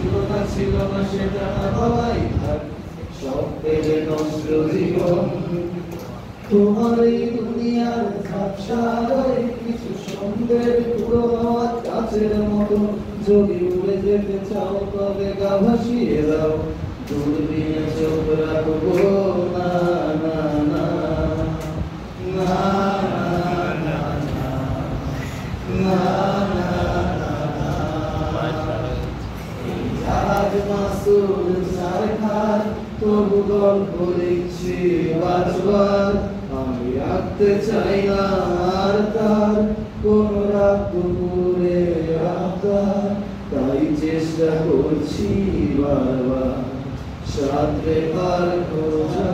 ছিল না সেটা না ভাবাই থাক, সব পেলে নষ্ট জীবন। তোমার এই দুনিয়ার ঝাপসায় কিছু সন্ধ্যের পুরো হওয়া কাছের মতো, যদি উড়ে যেতে চাও তবে গা ভাসিয়ে দাও, দূরবীনে চোখ রাখবো না না না না না না না। জাহাজ মাসুল সরকার তবু গল্প লিখছি বারবার, আমি রাখতে চাই না আর তার কোন রাত দুপুরে আবদার, তাই চেষ্টা করছি বারবার সাথে পার খোঁজা।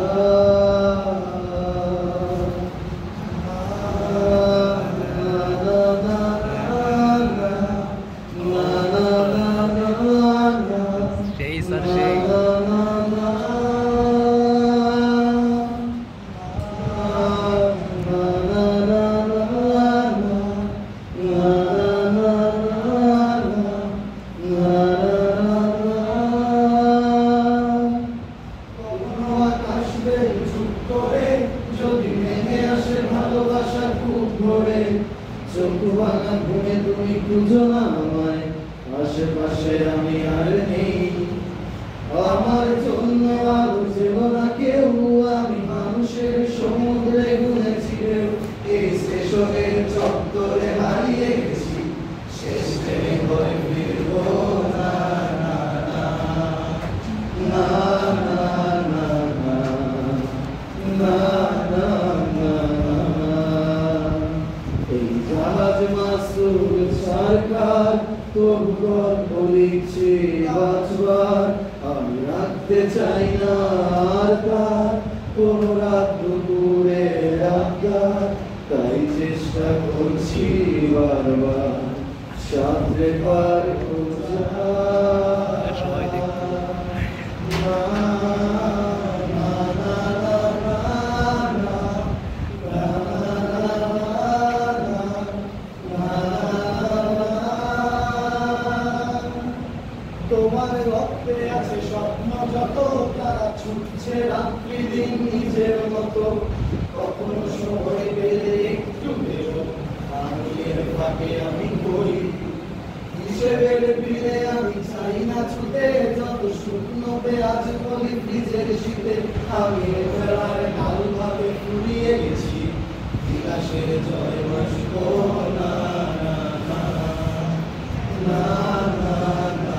যদি নেমে আসে ভালোবাসার খুব ভরে, চোখ ভাঙা ঘুমে তুমি খুঁজো না আমায়, আশেপাশে আমি আর নেই। আমার জন্য আর ছিল না কেউ, আমি মানুষের সমুদ্রে ঘুরেছি ঢেউ, এই স্টেশনের চত্বরে হারিয়ে গেছি, শেষ ট্রেনে করে ফিরবো না না না না না না না না না না। এই জাহাজ মাসুল সরকার তবু গল্প লিখছি বাঁচবার, আমি রাখতে চাই না আর তার কোন রাত দুপুরে আবদার, তাই চেষ্টা করছি বারবার সাথে পার খোঁজা। তোমার রক্তে আছে স্বপ্ন যত, তারা ছুটছে রাত্রি দিন নিজের মতো, কখনো সময় পেলে একটু বেরো, আমি এর ফাঁকে আমি করি হিসেবের বিলে, আমি চাই না ছুটে যত শুকনো পেঁয়াজ বলি ফ্রিজের শীতে, আমি ফেরার কাল ভাবে ফুরিয়ে গেছি, বিলাসের জয় বাসব না না না না না না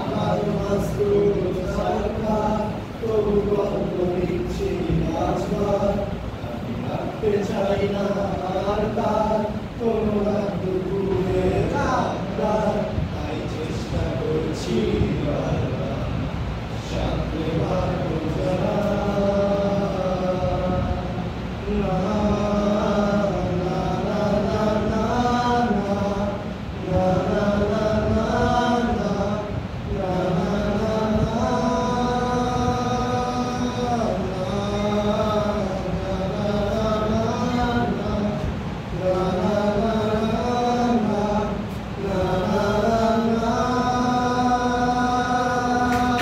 আমার মাসুল সরকার তবু গল্প লিখছি বাঁচবার, আমি রাখতে চাই না আর তার কোনো